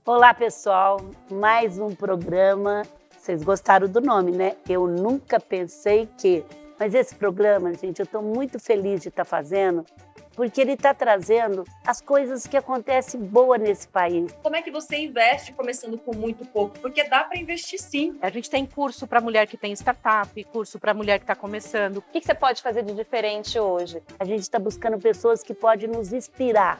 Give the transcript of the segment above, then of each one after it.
Olá, pessoal. Mais um programa. Vocês gostaram do nome, né? Eu nunca pensei que... Mas esse programa, gente, eu estou muito feliz de estar fazendo, porque ele está trazendo as coisas que acontecem boas nesse país. Como é que você investe começando com muito pouco? Porque dá para investir sim. A gente tem curso para mulher que tem startup, curso para mulher que está começando. O que você pode fazer de diferente hoje? A gente está buscando pessoas que podem nos inspirar.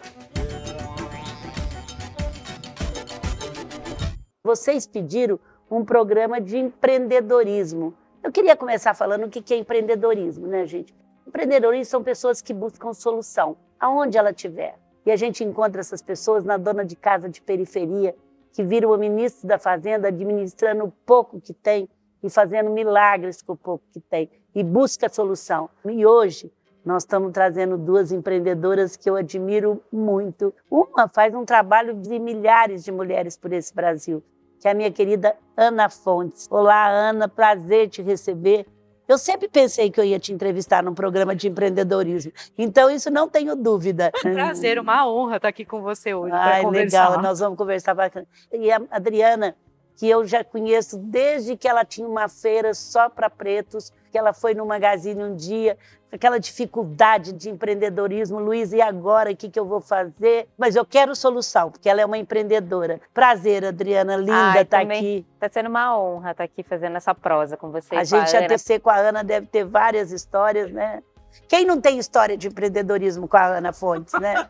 Vocês pediram um programa de empreendedorismo. Eu queria começar falando o que é empreendedorismo, né, gente? Empreendedorismo são pessoas que buscam solução, aonde ela estiver. E a gente encontra essas pessoas na dona de casa de periferia, que vira o ministro da Fazenda administrando o pouco que tem e fazendo milagres com o pouco que tem, e busca solução. E hoje nós estamos trazendo duas empreendedoras que eu admiro muito. Uma faz um trabalho de milhares de mulheres por esse Brasil, que é a minha querida Ana Fontes. Olá, Ana, prazer te receber. Eu sempre pensei que eu ia te entrevistar num programa de empreendedorismo, então isso não tenho dúvida. Prazer, uma honra estar aqui com você hoje. Ai, legal, nós vamos conversar bacana. E a Adriana, que eu já conheço desde que ela tinha uma feira só para pretos, que ela foi no Magazine um dia, aquela dificuldade de empreendedorismo. Luiz, e agora o que eu vou fazer? Mas eu quero solução, porque ela é uma empreendedora. Prazer, Adriana, linda estar aqui. Está sendo uma honra estar aqui fazendo essa prosa com você. A gente ATC com a Ana deve ter várias histórias, né? Quem não tem história de empreendedorismo com a Ana Fontes, né?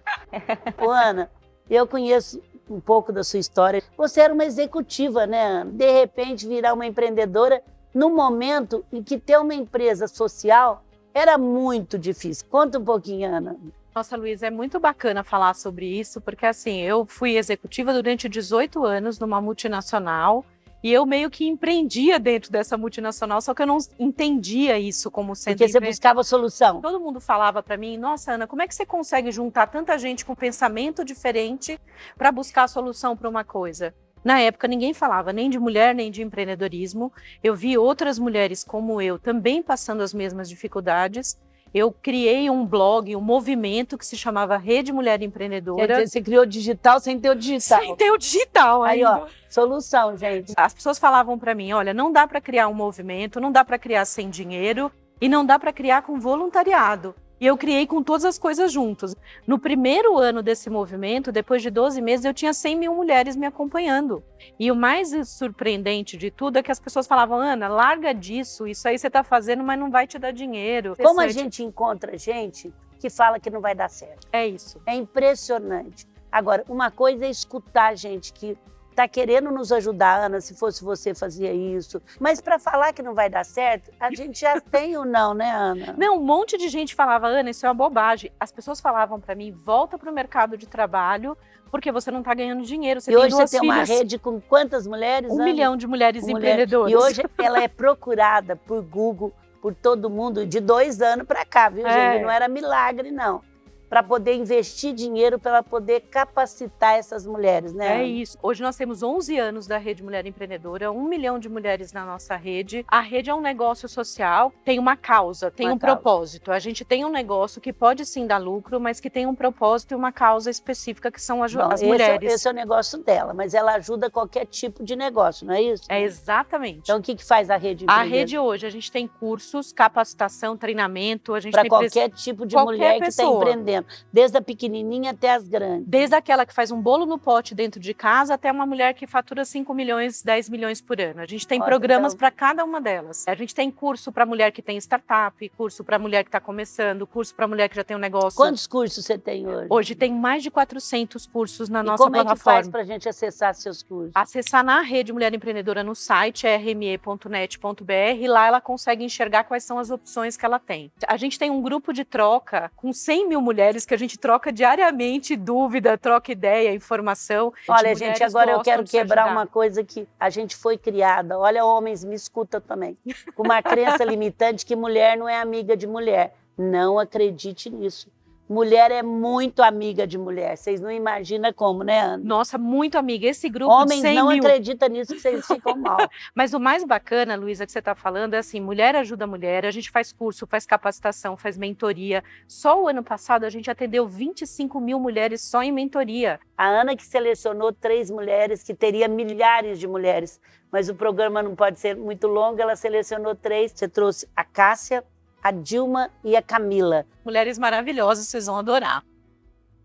Ô, Ana, eu conheço um pouco da sua história. Você era uma executiva, né, Ana? De repente virar uma empreendedora num momento em que ter uma empresa social era muito difícil. Conta um pouquinho, Ana. Nossa, Luiz, é muito bacana falar sobre isso, porque assim, eu fui executiva durante 18 anos numa multinacional e eu meio que empreendia dentro dessa multinacional, só que eu não entendia isso como sendo... Porque você buscava solução. Todo mundo falava para mim, nossa, Ana, como é que você consegue juntar tanta gente com pensamento diferente para buscar a solução para uma coisa? Na época, ninguém falava nem de mulher, nem de empreendedorismo. Eu vi outras mulheres como eu também passando as mesmas dificuldades. Eu criei um blog, um movimento que se chamava Rede Mulher Empreendedora. Quer dizer, você criou digital sem ter o digital. Sem ter o digital aí, ainda. Ó, solução, gente. As pessoas falavam para mim, olha, não dá para criar um movimento, não dá para criar sem dinheiro e não dá para criar com voluntariado. E eu criei com todas as coisas juntos. No primeiro ano desse movimento, depois de 12 meses, eu tinha 100 mil mulheres me acompanhando. E o mais surpreendente de tudo é que as pessoas falavam, Ana, larga disso, isso aí você está fazendo, mas não vai te dar dinheiro. Como a gente encontra gente que fala que não vai dar certo? É isso. É impressionante. Agora, uma coisa é escutar gente que está querendo nos ajudar, Ana, se fosse você fazia isso. Mas para falar que não vai dar certo, a gente já tem o não, né, Ana? Não, um monte de gente falava, Ana, isso é uma bobagem. As pessoas falavam para mim, volta para o mercado de trabalho, porque você não está ganhando dinheiro. Você e tem hoje duas você tem filhas. uma rede com quantas mulheres? 1 milhão de mulheres empreendedoras. E hoje ela é procurada por Google, por todo mundo, de 2 anos para cá, viu, gente? Não era milagre, não. Para poder investir dinheiro, para poder capacitar essas mulheres, né? É isso. Hoje nós temos 11 anos da Rede Mulher Empreendedora, 1 milhão de mulheres na nossa rede. A rede é um negócio social, tem uma causa, tem um propósito. A gente tem um negócio que pode sim dar lucro, mas que tem um propósito e uma causa específica, que são as mulheres. Esse é o negócio dela, mas ela ajuda qualquer tipo de negócio, não é isso? É exatamente. Então o que faz a Rede Empreendedora? A rede hoje, a gente tem cursos, capacitação, treinamento. Para qualquer tipo de mulher que está empreendendo. Desde a pequenininha até as grandes. Desde aquela que faz um bolo no pote dentro de casa até uma mulher que fatura 5 milhões, 10 milhões por ano. A gente tem programas para cada uma delas. A gente tem curso para mulher que tem startup, curso para mulher que está começando, curso para mulher que já tem um negócio. Quantos cursos você tem hoje? Hoje tem mais de 400 cursos na nossa plataforma. E como é que faz para a gente acessar seus cursos? Acessar na Rede Mulher Empreendedora no site, rme.net.br, e lá ela consegue enxergar quais são as opções que ela tem. A gente tem um grupo de troca com 100 mil mulheres que a gente troca diariamente dúvida, troca ideia, informação. Olha, gente, agora eu quero quebrar uma coisa que a gente foi criada. Olha, homens, me escuta também. Com uma crença limitante que mulher não é amiga de mulher. Não acredite nisso. Mulher é muito amiga de mulher. Vocês não imaginam como, né, Ana? Nossa, muito amiga. Esse grupo Homens de 100 não mil... acreditam nisso que vocês ficam mal. Mas o mais bacana, Luísa, que você está falando é assim, mulher ajuda mulher, a gente faz curso, faz capacitação, faz mentoria. Só o ano passado a gente atendeu 25 mil mulheres só em mentoria. A Ana que selecionou 3 mulheres, que teria milhares de mulheres, mas o programa não pode ser muito longo, ela selecionou 3. Você trouxe a Cássia, a Dilma e a Camila. Mulheres maravilhosas, vocês vão adorar.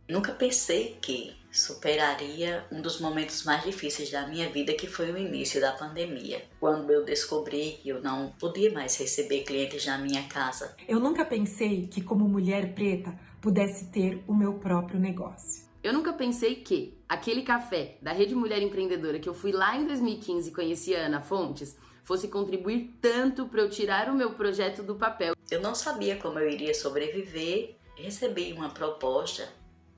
Nunca pensei que superaria um dos momentos mais difíceis da minha vida, que foi o início da pandemia, quando eu descobri que eu não podia mais receber clientes na minha casa. Eu nunca pensei que, como mulher preta, pudesse ter o meu próprio negócio. Eu nunca pensei que aquele café da Rede Mulher Empreendedora que eu fui lá em 2015 e conheci a Ana Fontes fosse contribuir tanto para eu tirar o meu projeto do papel. Eu não sabia como eu iria sobreviver. Recebi uma proposta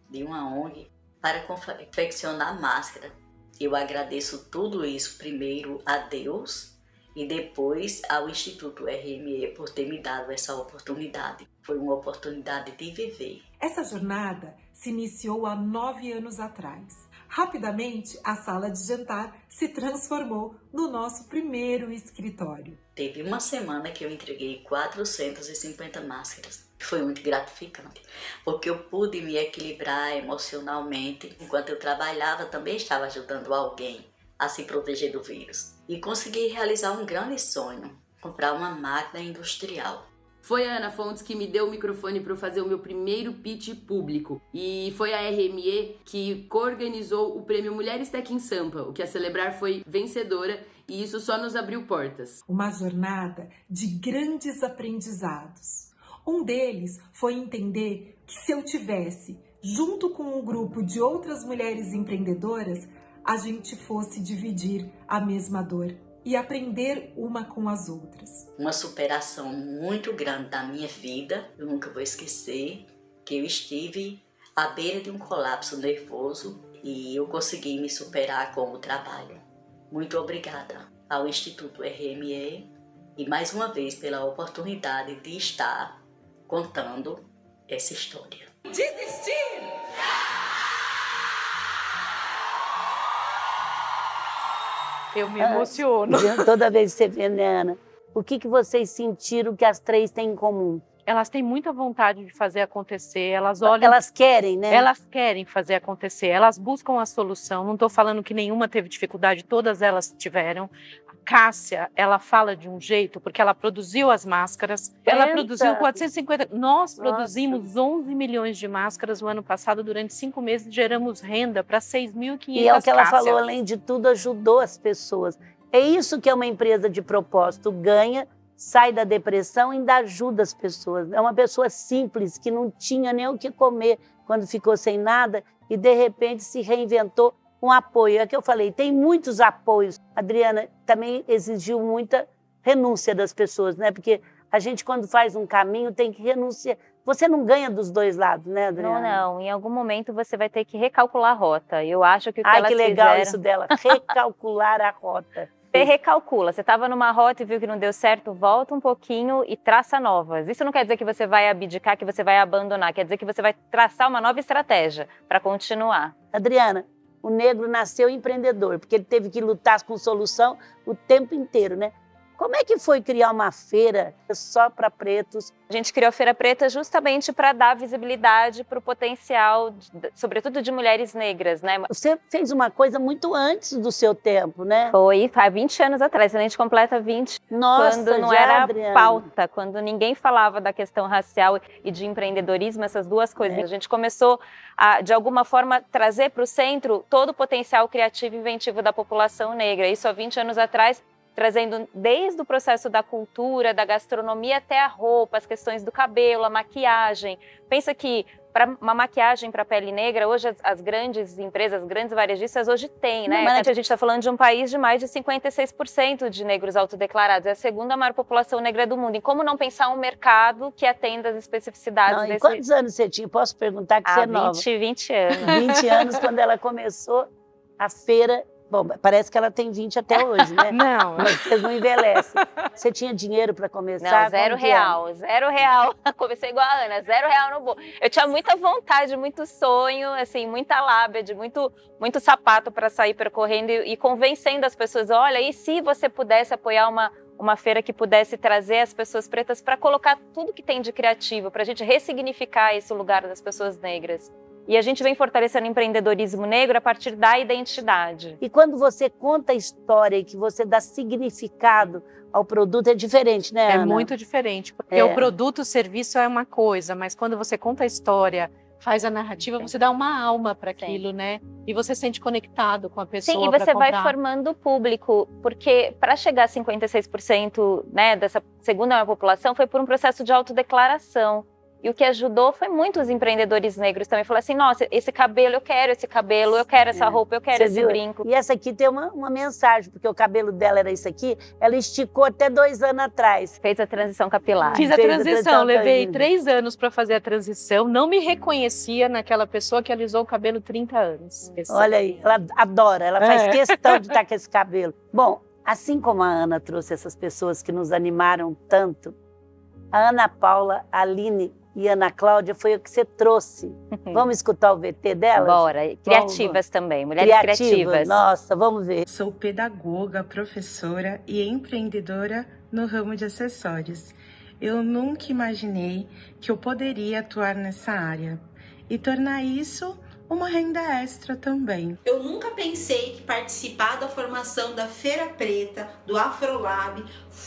de uma ONG para confeccionar máscara. Eu agradeço tudo isso primeiro a Deus e depois ao Instituto RME por ter me dado essa oportunidade. Foi uma oportunidade de viver. Essa jornada se iniciou há 9 anos atrás. Rapidamente, a sala de jantar se transformou no nosso primeiro escritório. Teve uma semana que eu entreguei 450 máscaras. Foi muito gratificante, porque eu pude me equilibrar emocionalmente. Enquanto eu trabalhava, também estava ajudando alguém a se proteger do vírus. E consegui realizar um grande sonho, comprar uma máquina industrial. Foi a Ana Fontes que me deu o microfone para eu fazer o meu primeiro pitch público. E foi a RME que coorganizou o prêmio Mulheres Tech em Sampa. O que a Celebrar foi vencedora e isso só nos abriu portas. Uma jornada de grandes aprendizados. Um deles foi entender que se eu tivesse, junto com um grupo de outras mulheres empreendedoras, a gente fosse dividir a mesma dor e aprender uma com as outras. Uma superação muito grande da minha vida, eu nunca vou esquecer, que eu estive à beira de um colapso nervoso e eu consegui me superar com o trabalho. Muito obrigada ao Instituto RME e mais uma vez pela oportunidade de estar contando essa história. Desistir! Eu me emociono. Toda vez que você vê, né, Ana? O que vocês sentiram que as 3 têm em comum? Elas têm muita vontade de fazer acontecer, elas olham... Elas querem, né? Elas querem fazer acontecer, elas buscam a solução. Não estou falando que nenhuma teve dificuldade, todas elas tiveram. A Cássia, ela fala de um jeito, porque ela produziu as máscaras. Ela produziu 450... Nós produzimos 11 milhões de máscaras no ano passado, durante 5 meses, e geramos renda para 6.500 Cássias. E é o que ela falou, além de tudo, ajudou as pessoas. É isso que é uma empresa de propósito, ganha, sai da depressão e ainda ajuda as pessoas. É uma pessoa simples, que não tinha nem o que comer quando ficou sem nada e, de repente, se reinventou um apoio. É que eu falei, tem muitos apoios. Adriana, também exigiu muita renúncia das pessoas, né? Porque a gente, quando faz um caminho, tem que renunciar. Você não ganha dos dois lados, né, Adriana? Não. Em algum momento você vai ter que recalcular a rota. Eu acho que o que Ai, elas que legal fizeram... isso dela, recalcular a rota. Você recalcula, você estava numa rota e viu que não deu certo, volta um pouquinho e traça novas. Isso não quer dizer que você vai abdicar, que você vai abandonar, quer dizer que você vai traçar uma nova estratégia para continuar. Adriana, o negro nasceu empreendedor, porque ele teve que lutar com solução o tempo inteiro, né? Como é que foi criar uma feira só para pretos? A gente criou a Feira Preta justamente para dar visibilidade para o potencial, sobretudo de mulheres negras, né? Você fez uma coisa muito antes do seu tempo, né? Foi há 20 anos atrás, a gente completa 20, Nossa, quando não já, era Adriana. pauta, quando ninguém falava da questão racial e de empreendedorismo, essas duas coisas. A gente começou a, de alguma forma, trazer para o centro todo o potencial criativo e inventivo da população negra. Isso há 20 anos atrás, trazendo desde o processo da cultura, da gastronomia até a roupa, as questões do cabelo, a maquiagem. Pensa que para uma maquiagem para pele negra, hoje as grandes empresas, as grandes varejistas hoje têm, né? Mas a gente está falando de um país de mais de 56% de negros autodeclarados, é a segunda maior população negra do mundo. E como não pensar um mercado que atenda às especificidades desse... E quantos anos você tinha? Posso perguntar que você é nova? 20 anos. 20 anos, quando ela começou a feira Bom, parece que ela tem 20 até hoje, né? Não. Mas vocês não envelhecem. Você tinha dinheiro para começar? Não, zero Como que era? real, 0 real. Comecei igual a Ana, 0 real no bolso. Eu tinha muita vontade, muito sonho, assim, muita lábia, de muito sapato para sair percorrendo e convencendo as pessoas. Olha, e se você pudesse apoiar uma feira que pudesse trazer as pessoas pretas para colocar tudo que tem de criativo, para a gente ressignificar esse lugar das pessoas negras. E a gente vem fortalecendo o empreendedorismo negro a partir da identidade. E quando você conta a história e que você dá significado ao produto, é diferente, né, Ana? É muito diferente, porque É. o produto, o serviço é uma coisa, mas quando você conta a história, faz a narrativa, você dá uma alma para aquilo, né? E você se sente conectado com a pessoa. Sim, e você pra vai comprar. formando o público, porque para chegar a 56%, né, dessa segunda maior população foi por um processo de autodeclaração. E o que ajudou foi muito os empreendedores negros também. Falaram assim, nossa, esse cabelo, eu quero esse cabelo, eu quero essa roupa, eu quero Você esse viu? brinco. E essa aqui tem uma mensagem, porque o cabelo dela era isso aqui, ela esticou até 2 anos atrás. Fez a transição capilar. Fiz a Fez a transição, transição, levei tá 3 anos para fazer a transição, não me reconhecia naquela pessoa que alisou o cabelo 30 anos. Olha aí, ela adora, ela faz É. questão de estar com esse cabelo. Bom, assim como a Ana trouxe essas pessoas que nos animaram tanto, a Ana Paula, a Aline e a Ana Cláudia foi o que você trouxe. Vamos escutar o VT delas? Bora. Criativas também, mulheres criativas. Nossa, vamos ver. Sou pedagoga, professora e empreendedora no ramo de acessórios. Eu nunca imaginei que eu poderia atuar nessa área e tornar isso uma renda extra também. Eu nunca pensei que participar da formação da Feira Preta, do Afrolab,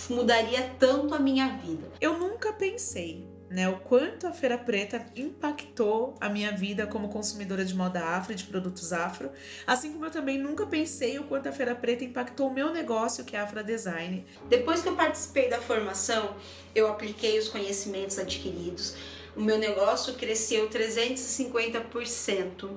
mudaria tanto a minha vida. Eu nunca pensei, né, o quanto a Feira Preta impactou a minha vida como consumidora de moda afro e de produtos afro, assim como eu também nunca pensei o quanto a Feira Preta impactou o meu negócio, que é Afro Design. Depois que eu participei da formação, eu apliquei os conhecimentos adquiridos. O meu negócio cresceu 350%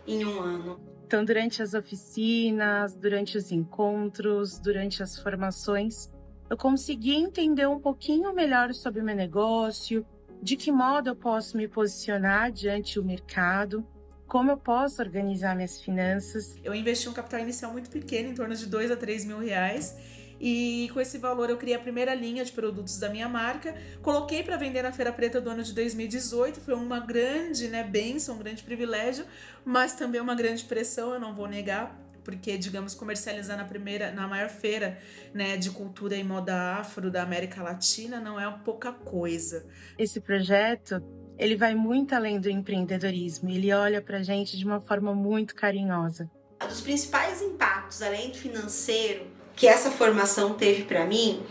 em um ano. Então, durante as oficinas, durante os encontros, durante as formações, eu consegui entender um pouquinho melhor sobre o meu negócio, de que modo eu posso me posicionar diante do mercado, como eu posso organizar minhas finanças. Eu investi um capital inicial muito pequeno, em torno de 2 a 3 mil reais, e com esse valor eu criei a primeira linha de produtos da minha marca, coloquei para vender na Feira Preta do ano de 2018, foi uma grande, né, bênção, um grande privilégio, mas também uma grande pressão, eu não vou negar, porque, digamos, comercializar na maior feira, né, de cultura e moda afro da América Latina não é pouca coisa. Esse projeto, ele vai muito além do empreendedorismo, ele olha pra gente de uma forma muito carinhosa. Um dos principais impactos, além do financeiro, que essa formação teve para mim,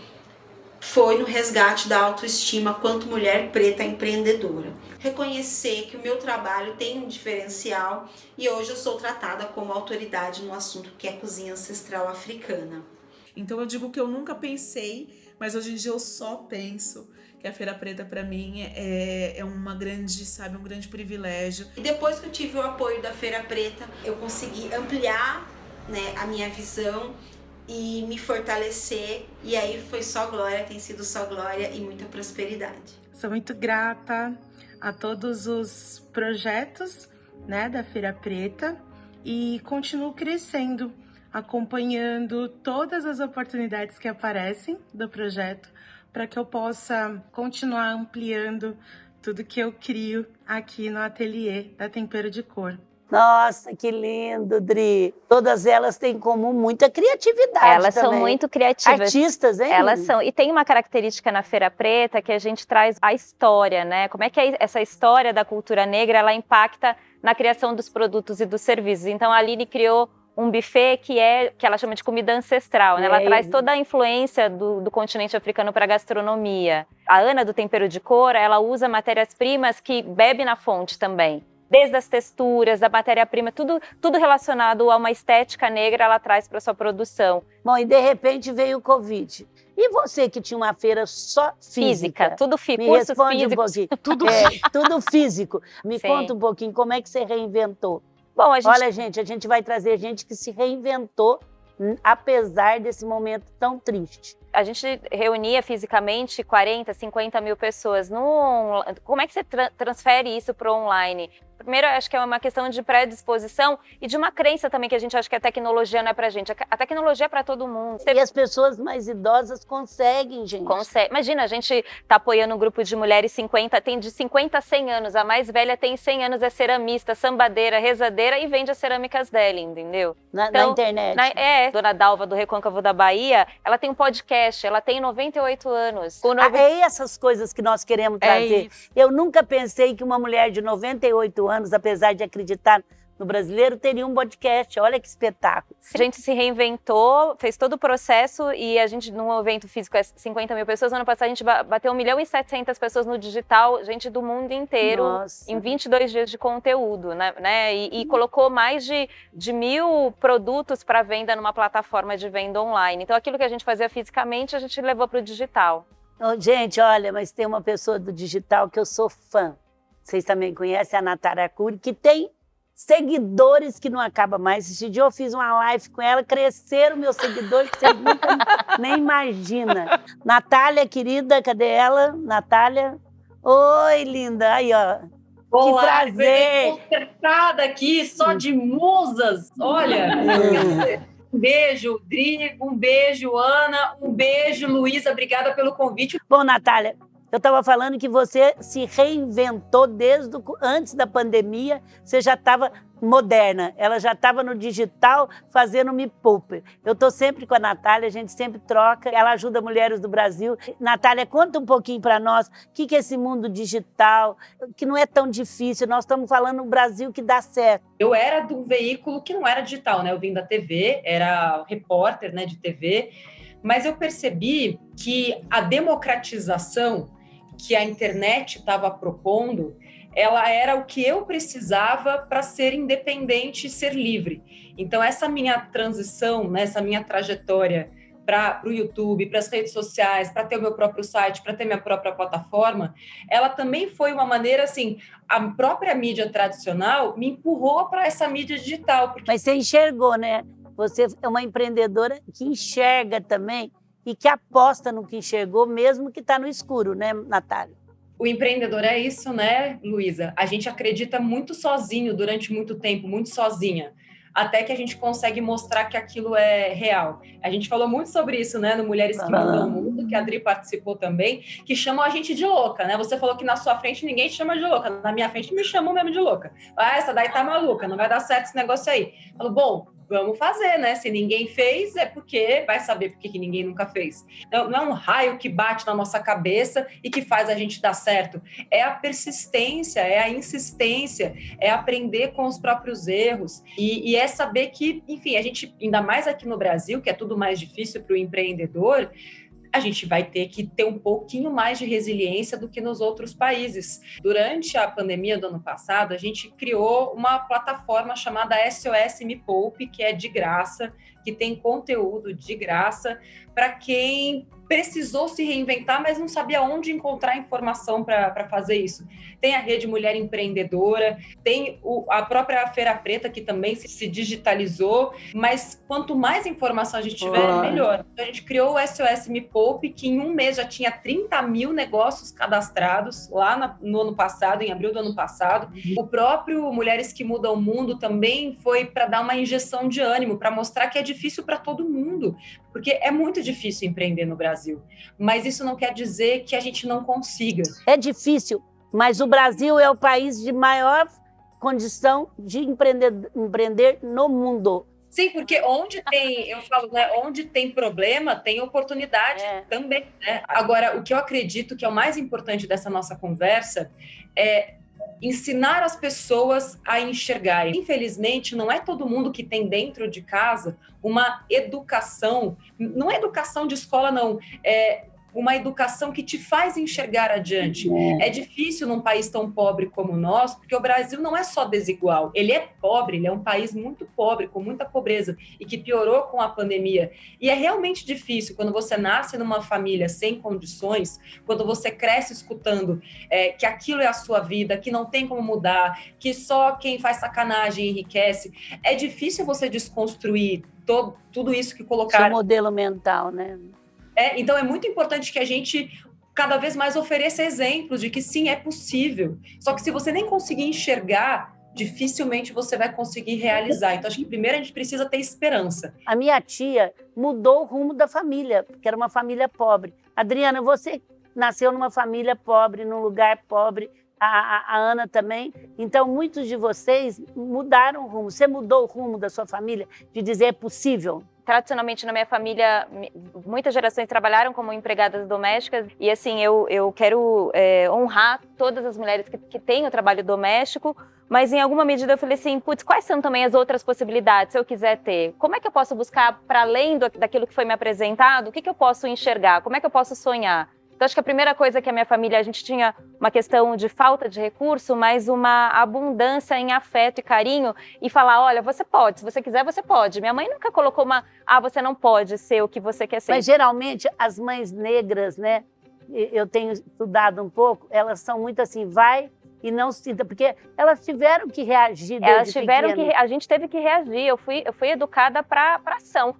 foi no resgate da autoestima quanto mulher preta empreendedora. Reconhecer que o meu trabalho tem um diferencial e hoje eu sou tratada como autoridade no assunto que é cozinha ancestral africana. Então eu digo que eu nunca pensei, mas hoje em dia eu só penso que a Feira Preta para mim é uma grande, sabe, um grande privilégio. E depois que eu tive o apoio da Feira Preta, eu consegui ampliar, né, a minha visão e me fortalecer, e aí foi só glória, tem sido só glória e muita prosperidade. Sou muito grata a todos os projetos, né, da Feira Preta e continuo crescendo, acompanhando todas as oportunidades que aparecem do projeto para que eu possa continuar ampliando tudo que eu crio aqui no ateliê da Tempero de Cor. Nossa, que lindo, Dri. Todas elas têm em comum muita criatividade. Elas também. são muito criativas. Artistas, hein? Elas são. E tem uma característica na Feira Preta que a gente traz a história, né? Como é que essa história da cultura negra, ela impacta na criação dos produtos e dos serviços. Então, a Aline criou um buffet que ela chama de comida ancestral, né? Ela traz toda a influência do continente africano para a gastronomia. A Ana, do Tempero de Cor, ela usa matérias-primas que bebe na fonte também. Desde as texturas, da matéria-prima, tudo relacionado a uma estética negra, ela traz para sua produção. Bom, e de repente veio o Covid. E você que tinha uma feira só física? Tudo Me curso responde físico. um pouquinho. Tudo físico. Me conta um pouquinho como é que você reinventou. Bom, Olha, gente, a gente vai trazer gente que se reinventou apesar desse momento tão triste. a gente reunia fisicamente 40, 50 mil pessoas. Como é que você transfere isso para o online? Primeiro, acho que é uma questão de predisposição e de uma crença também, que a gente acha que a tecnologia não é pra gente. A tecnologia é pra todo mundo. E as pessoas mais idosas conseguem, gente. Imagina, a gente tá apoiando um grupo de mulheres 50, tem de 50 a 100 anos. A mais velha tem 100 anos, é ceramista, sambadeira, rezadeira e vende as cerâmicas dela, entendeu? Na internet. Dona Dalva, do Recôncavo da Bahia, ela tem um podcast, ela tem 98 anos. É essas coisas que nós queremos trazer. Eu nunca pensei que uma mulher de 98 anos, apesar de acreditar no brasileiro, teria um podcast. Olha que espetáculo. A gente se reinventou, fez todo o processo e a gente, num evento físico, é 50 mil pessoas. No ano passado, a gente bateu 1.700.000 pessoas no digital, gente do mundo inteiro, em 22 dias de conteúdo, né? E colocou mais de 1.000 produtos para venda numa plataforma de venda online. Então, aquilo que a gente fazia fisicamente, a gente levou para o digital. Gente, olha, mas tem uma pessoa do digital que eu sou fã. Vocês também conhecem a Natália Arcuri, que tem seguidores que não acabam mais. Esse dia eu fiz uma live com ela, cresceram meus seguidores, que vocês nunca nem imaginam. Natália, querida, cadê ela? Natália? Oi, linda. Aí, ó. Olá, que prazer. Concertada aqui, só de musas. Olha, um beijo, Drigo, um beijo, Ana, um beijo, Luísa, obrigada pelo convite. Bom, Natália, eu estava falando que você se reinventou antes da pandemia, você já estava moderna, ela já estava no digital fazendo Me Poupe. Eu estou sempre com a Natália, a gente sempre troca, ela ajuda mulheres do Brasil. Natália, conta um pouquinho para nós o que é esse mundo digital, que não é tão difícil, nós estamos falando no Brasil que dá certo. Eu era de um veículo que não era digital, né? Eu vim da TV, era repórter, né, de TV, mas eu percebi que a democratização que a internet estava propondo, ela era o que eu precisava para ser independente e ser livre. Então, essa minha transição, né, essa minha trajetória para o YouTube, para as redes sociais, para ter o meu próprio site, para ter minha própria plataforma, ela também foi uma maneira, assim, a própria mídia tradicional me empurrou para essa mídia digital. Mas você enxergou, né? Você é uma empreendedora que enxerga também e que aposta no que enxergou, mesmo que está no escuro, né, Natália? O empreendedor é isso, né, Luísa? A gente acredita muito sozinho durante muito tempo, muito sozinha, até que a gente consegue mostrar que aquilo é real. A gente falou muito sobre isso, né, no Mulheres que Mudam o Mundo, que a Adri participou também, que chamam a gente de louca, né? Você falou que na sua frente ninguém te chama de louca, na minha frente me chamam mesmo de louca. Ah, essa daí tá maluca, não vai dar certo esse negócio aí. Eu falo, bom, vamos fazer, né? Se ninguém fez, é porque vai saber por que ninguém nunca fez. Não é um raio que bate na nossa cabeça e que faz a gente dar certo. É a persistência, é a insistência, é aprender com os próprios erros e é saber que, enfim, a gente, ainda mais aqui no Brasil, que é tudo mais difícil para o empreendedor, a gente vai ter que ter um pouquinho mais de resiliência do que nos outros países. Durante a pandemia do ano passado, a gente criou uma plataforma chamada SOS Me Poupe, que é de graça, que tem conteúdo de graça para quem precisou se reinventar, mas não sabia onde encontrar informação para fazer isso. Tem a Rede Mulher Empreendedora, tem a própria Feira Preta, que também se digitalizou, mas quanto mais informação a gente tiver, melhor. Então, a gente criou o SOS Me Poupe, que em um mês já tinha 30 mil negócios cadastrados, lá no ano passado, em abril do ano passado. O próprio Mulheres que Mudam o Mundo também foi para dar uma injeção de ânimo, para mostrar que é difícil para todo mundo, porque é muito difícil empreender no Brasil, mas isso não quer dizer que a gente não consiga. É difícil, mas o Brasil é o país de maior condição de empreender no mundo. Sim, porque onde tem, eu falo, né, onde tem problema, tem oportunidade também, né? Agora, o que eu acredito que é o mais importante dessa nossa conversa é ensinar as pessoas a enxergarem. Infelizmente, não é todo mundo que tem dentro de casa uma educação, não é educação de escola, não, é uma educação que te faz enxergar adiante. É difícil num país tão pobre como o nosso, porque o Brasil não é só desigual, ele é pobre, ele é um país muito pobre, com muita pobreza, e que piorou com a pandemia. E é realmente difícil quando você nasce numa família sem condições, quando você cresce escutando que aquilo é a sua vida, que não tem como mudar, que só quem faz sacanagem enriquece. É difícil você desconstruir tudo isso que colocaram. Seu modelo mental, né? Então é muito importante que a gente cada vez mais ofereça exemplos de que sim, é possível. Só que se você nem conseguir enxergar, dificilmente você vai conseguir realizar. Então, acho que primeiro a gente precisa ter esperança. A minha tia mudou o rumo da família, porque era uma família pobre. Adriana, você nasceu numa família pobre, num lugar pobre, a Ana também. Então, muitos de vocês mudaram o rumo. Você mudou o rumo da sua família de dizer é possível? Tradicionalmente, na minha família, muitas gerações trabalharam como empregadas domésticas e, assim, eu quero honrar todas as mulheres que têm o trabalho doméstico, mas, em alguma medida, eu falei assim, putz, quais são também as outras possibilidades, se eu quiser ter? Como é que eu posso buscar, para além daquilo que foi me apresentado, o que eu posso enxergar? Como é que eu posso sonhar? Então, acho que a primeira coisa que a minha família, a gente tinha uma questão de falta de recurso, mas uma abundância em afeto e carinho e falar, olha, você pode, se você quiser, você pode. Minha mãe nunca colocou você não pode ser o que você quer ser. Mas, geralmente, as mães negras, né, eu tenho estudado um pouco, elas são muito assim, vai e não sinta, porque elas tiveram que reagir desde pequena. A gente teve que reagir, eu fui educada para ação.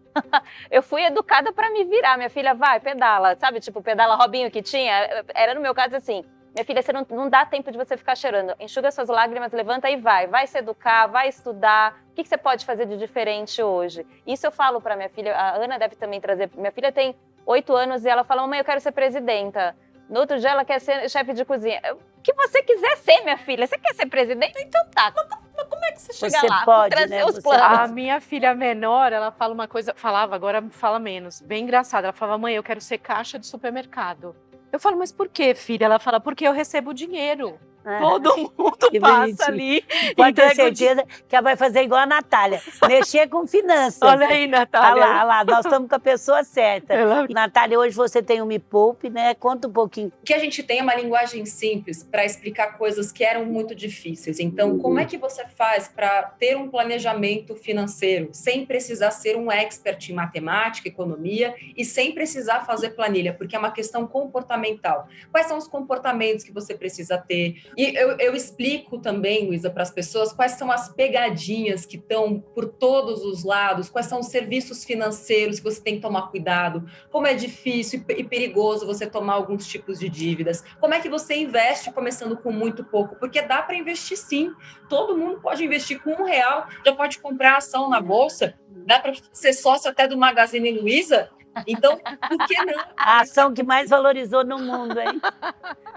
Eu fui educada para me virar, minha filha vai, pedala, sabe, tipo, pedala Robinho que tinha, era no meu caso assim, minha filha, você não dá tempo de você ficar chorando, enxuga suas lágrimas, levanta e vai se educar, vai estudar, o que você pode fazer de diferente hoje? Isso eu falo para minha filha, a Ana deve também trazer, minha filha tem 8 anos e ela fala, mamãe, eu quero ser presidenta. No outro dia ela quer ser chefe de cozinha. O que você quiser ser, minha filha. Você quer ser presidente? Então tá. Mas como é que você chega lá? Pode, trazer né? os planos. A minha filha menor, ela fala uma coisa, falava, agora fala menos, bem engraçada. Ela falava, mãe, eu quero ser caixa de supermercado. Eu falo, mas por quê, filha? Ela fala, porque eu recebo dinheiro. Todo mundo passa ali. Pode ter certeza que ela vai fazer igual a Natália, mexer com finanças. Olha aí, Natália. Olha lá, nós estamos com a pessoa certa. Natália, hoje você tem o Me Poupe, né? Conta um pouquinho. Que a gente tem uma linguagem simples para explicar coisas que eram muito difíceis. Então, como é que você faz para ter um planejamento financeiro sem precisar ser um expert em matemática, economia e sem precisar fazer planilha? Porque é uma questão comportamental. Quais são os comportamentos que você precisa ter? E eu explico também, Luísa, para as pessoas quais são as pegadinhas que estão por todos os lados, quais são os serviços financeiros que você tem que tomar cuidado, como é difícil e perigoso você tomar alguns tipos de dívidas, como é que você investe começando com muito pouco, porque dá para investir sim, todo mundo pode investir com R$1, já pode comprar ação na bolsa, dá para ser sócio até do Magazine Luiza. Então, por que não? A ação que mais valorizou no mundo, hein?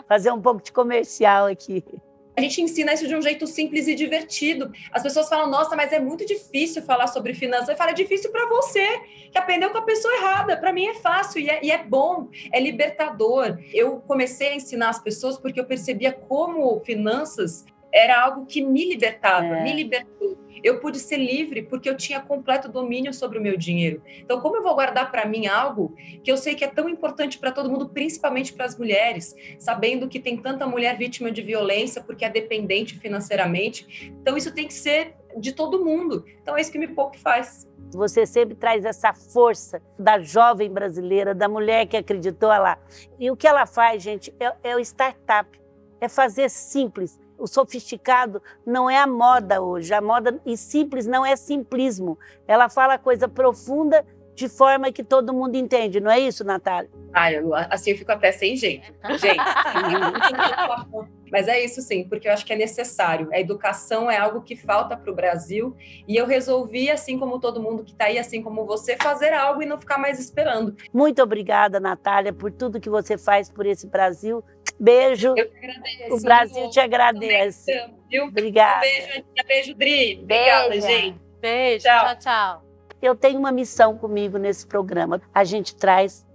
Fazer um pouco de comercial aqui. A gente ensina isso de um jeito simples e divertido. As pessoas falam, nossa, mas é muito difícil falar sobre finanças. Eu falo, é difícil para você, que aprendeu com a pessoa errada. Para mim é fácil e é bom, é libertador. Eu comecei a ensinar as pessoas porque eu percebia como finanças era algo que me libertava, me libertou. Eu pude ser livre porque eu tinha completo domínio sobre o meu dinheiro. Então, como eu vou guardar para mim algo que eu sei que é tão importante para todo mundo, principalmente para as mulheres, sabendo que tem tanta mulher vítima de violência porque é dependente financeiramente. Então, isso tem que ser de todo mundo. Então, é isso que Me Poupe faz. Você sempre traz essa força da jovem brasileira, da mulher que acreditou lá. E o que ela faz, gente, é o startup. É fazer simples. O sofisticado não é a moda hoje. A moda e simples não é simplismo. Ela fala coisa profunda de forma que todo mundo entende. Não é isso, Natália? Assim eu fico até sem jeito. Mas é isso sim, porque eu acho que é necessário. A educação é algo que falta para o Brasil e eu resolvi, assim como todo mundo que está aí, assim como você, fazer algo e não ficar mais esperando. Muito obrigada, Natália, por tudo que você faz por esse Brasil. Beijo. Eu que agradeço. O Brasil te agradece. Obrigada. Beijo, Dri. Obrigada, gente. Beijo, tchau. Eu tenho uma missão comigo nesse programa. A gente traz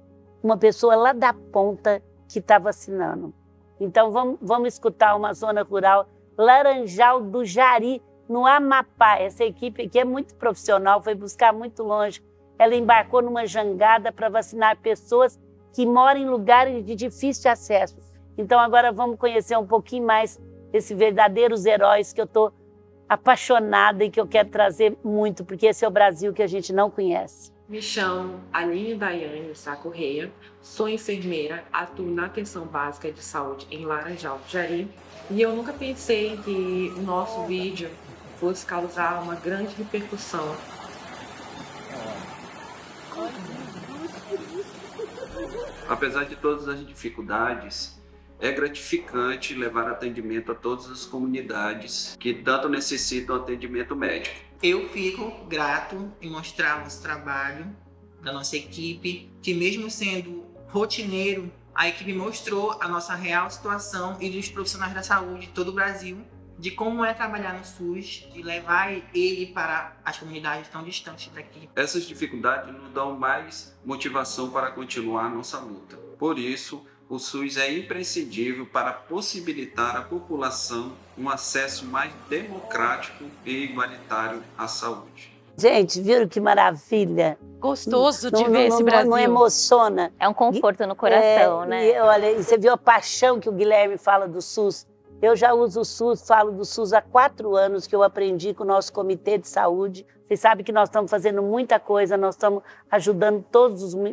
uma pessoa lá da ponta que está vacinando. Então, vamos escutar uma zona rural, Laranjal do Jari, no Amapá. Essa equipe aqui é muito profissional, foi buscar muito longe. Ela embarcou numa jangada para vacinar pessoas que moram em lugares de difícil acesso. Então, agora vamos conhecer um pouquinho mais esses verdadeiros heróis que eu estou apaixonada e que eu quero trazer muito, porque esse é o Brasil que a gente não conhece. Me chamo Aline Daiane Sá Correia, sou enfermeira, atuo na atenção básica de saúde em Laranjal do Jari e eu nunca pensei que o nosso vídeo fosse causar uma grande repercussão. Apesar de todas as dificuldades, é gratificante levar atendimento a todas as comunidades que tanto necessitam atendimento médico. Eu fico grato em mostrar nosso trabalho, da nossa equipe, que mesmo sendo rotineiro, a equipe mostrou a nossa real situação e dos profissionais da saúde de todo o Brasil, de como é trabalhar no SUS, de levar ele para as comunidades tão distantes daqui. Essas dificuldades nos dão mais motivação para continuar a nossa luta. Por isso, o SUS é imprescindível para possibilitar à população um acesso mais democrático e igualitário à saúde. Gente, viram que maravilha? Gostoso de ver esse Brasil. Não emociona. É um conforto no coração, né? E olha, você viu a paixão que o Guilherme fala do SUS? Eu já uso o SUS, falo do SUS há 4 anos que eu aprendi com o nosso comitê de saúde. Vocês sabem que nós estamos fazendo muita coisa, nós estamos ajudando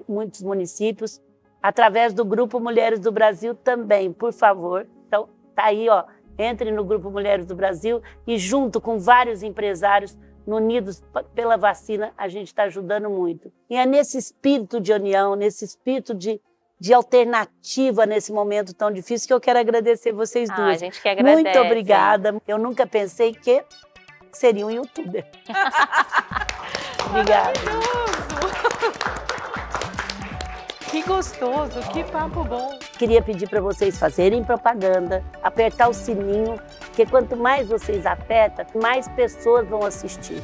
muitos municípios, através do Grupo Mulheres do Brasil também, por favor. Então, tá aí, ó, entre no Grupo Mulheres do Brasil e junto com vários empresários, no Unidos pela Vacina, a gente está ajudando muito. E é nesse espírito de união, nesse espírito de alternativa nesse momento tão difícil que eu quero agradecer vocês duas. A gente que agradece. Muito obrigada. Eu nunca pensei que seria um youtuber. Obrigada. Que gostoso, que papo bom. Queria pedir para vocês fazerem propaganda, apertar o sininho, porque quanto mais vocês apertam, mais pessoas vão assistir.